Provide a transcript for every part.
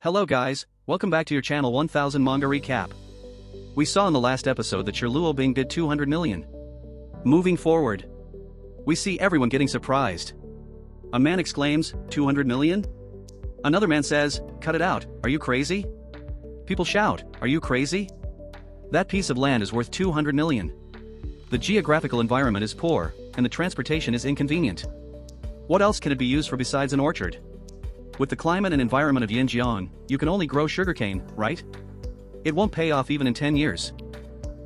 Hello guys, welcome back to your channel 1000 Manga Recap. We saw in the last episode that Luo Bing bid 200 million. Moving forward, we see everyone getting surprised. A man exclaims, 200 million? Another man says, cut it out, are you crazy? People shout, are you crazy? That piece of land is worth 200 million. The geographical environment is poor, and the transportation is inconvenient. What else can it be used for besides an orchard? With the climate and environment of Yinjiang, you can only grow sugarcane, right? It won't pay off even in 10 years.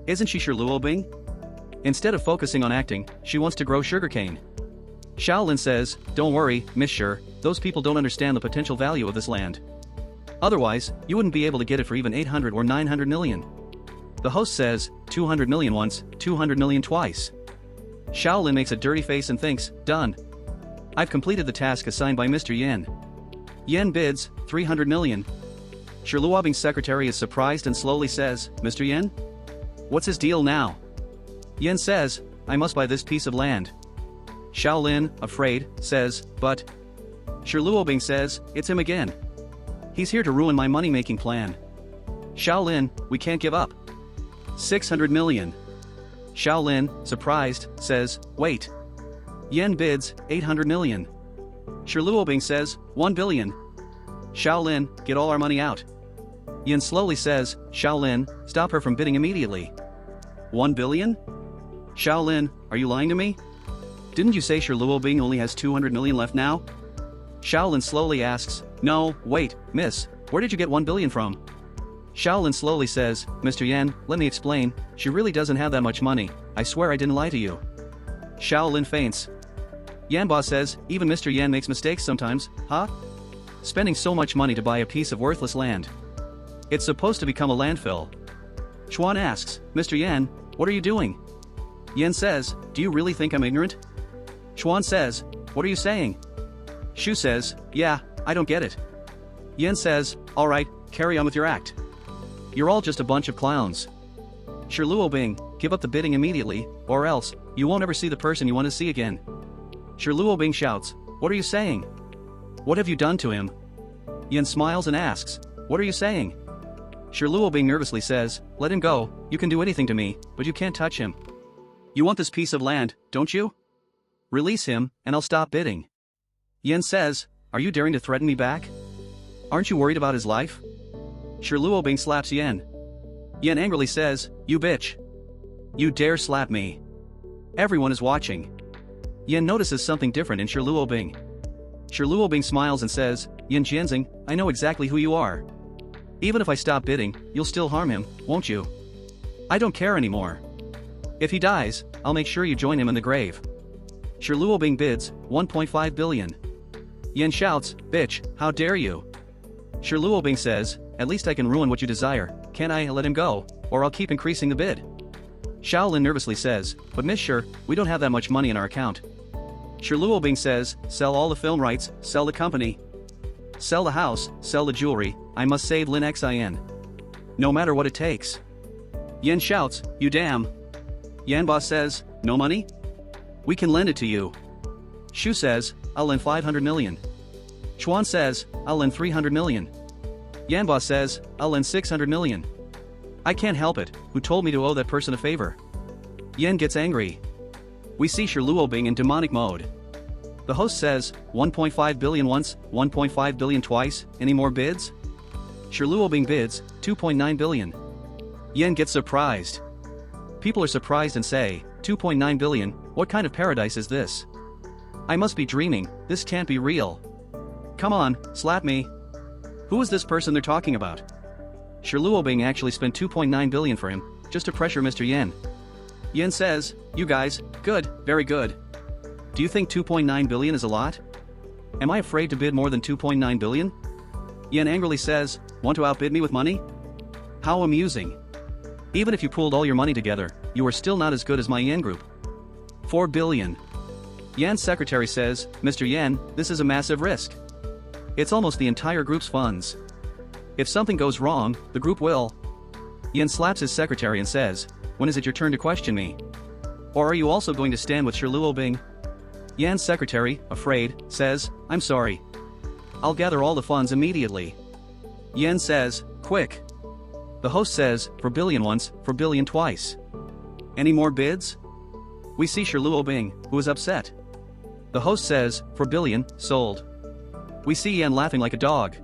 Isn't she sure Luo Bing? Instead of focusing on acting, she wants to grow sugarcane. Shaolin says, don't worry, Miss Sure, those people don't understand the potential value of this land. Otherwise, you wouldn't be able to get it for even 800 or 900 million. The host says, 200 million once, 200 million twice. Shaolin makes a dirty face and thinks, done. I've completed the task assigned by Mr. Yen. Yen bids, 300 million. Luo Bing's secretary is surprised and slowly says, Mr. Yen? What's his deal now? Yen says, I must buy this piece of land. Shaolin, afraid, says, but... Luo Bing says, it's him again. He's here to ruin my money-making plan. Shaolin, we can't give up. 600 million. Shaolin, surprised, says, wait. Yen bids, 800 million. Luo Bing says, 1 billion. Shaolin, get all our money out. Yen slowly says, Shaolin, stop her from bidding immediately. 1 billion? Shaolin, are you lying to me? Didn't you say Luo Bing only has 200 million left now? Shaolin slowly asks, no, wait, miss, where did you get 1 billion from? Shaolin slowly says, Mr. Yen, let me explain, she really doesn't have that much money, I swear I didn't lie to you. Shaolin faints. Yanba says, even Mr. Yen makes mistakes sometimes, huh? Spending so much money to buy a piece of worthless land. It's supposed to become a landfill. Chuan asks, Mr. Yen, what are you doing? Yen says, do you really think I'm ignorant? Chuan says, what are you saying? Shu says, yeah, I don't get it. Yen says, alright, carry on with your act. You're all just a bunch of clowns. Luo Bing, give up the bidding immediately, or else, you won't ever see the person you want to see again. Luo Bing shouts, what are you saying? What have you done to him? Yen smiles and asks, what are you saying? Luo Bing nervously says, let him go, you can do anything to me, but you can't touch him. You want this piece of land, don't you? Release him, and I'll stop bidding. Yen says, are you daring to threaten me back? Aren't you worried about his life? Luo Bing slaps Yen. Yen angrily says, you bitch. You dare slap me. Everyone is watching. Yen notices something different in Luo Bing. Luo Bing smiles and says, Yen Jianxing, I know exactly who you are. Even if I stop bidding, you'll still harm him, won't you? I don't care anymore. If he dies, I'll make sure you join him in the grave. Luo Bing bids, 1.5 billion. Yen shouts, bitch, how dare you? Luo Bing says, at least I can ruin what you desire, can't I let him go, or I'll keep increasing the bid. Shaolin nervously says, but Miss Sure, we don't have that much money in our account. Luo Bing says, sell all the film rights, sell the company. Sell the house, sell the jewelry, I must save Lin Xin. No matter what it takes. Yen shouts, you damn. Yanba says, no money? We can lend it to you. Shu says, I'll lend 500 million. Chuan says, I'll lend 300 million. Yanba says, I'll lend 600 million. I can't help it, who told me to owe that person a favor? Yen gets angry. We see Luo Bing in demonic mode. The host says, 1.5 billion once, 1.5 billion twice, any more bids? Luo Bing bids, 2.9 billion. Yen gets surprised. People are surprised and say, 2.9 billion, what kind of paradise is this? I must be dreaming, this can't be real. Come on, slap me. Who is this person they're talking about? Luo Bing actually spent 2.9 billion for him, just to pressure Mr. Yen. Yen says, you guys, good, very good. Do you think 2.9 billion is a lot? Am I afraid to bid more than 2.9 billion? Yen angrily says, want to outbid me with money? How amusing. Even if you pooled all your money together, you are still not as good as my Yen group. 4 billion. Yen's secretary says, Mr. Yen, this is a massive risk. It's almost the entire group's funds. If something goes wrong, the group will. Yen slaps his secretary and says, when is it your turn to question me? Or are you also going to stand with Luo Bing? Yan's secretary, afraid, says, I'm sorry. I'll gather all the funds immediately. Yan says, quick. The host says, for billion once, for billion twice. Any more bids? We see Luo Bing, who is upset. The host says, for billion, sold. We see Yan laughing like a dog.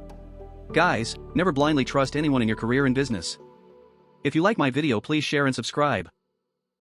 Guys, never blindly trust anyone in your career and business. If you like my video, please share and subscribe.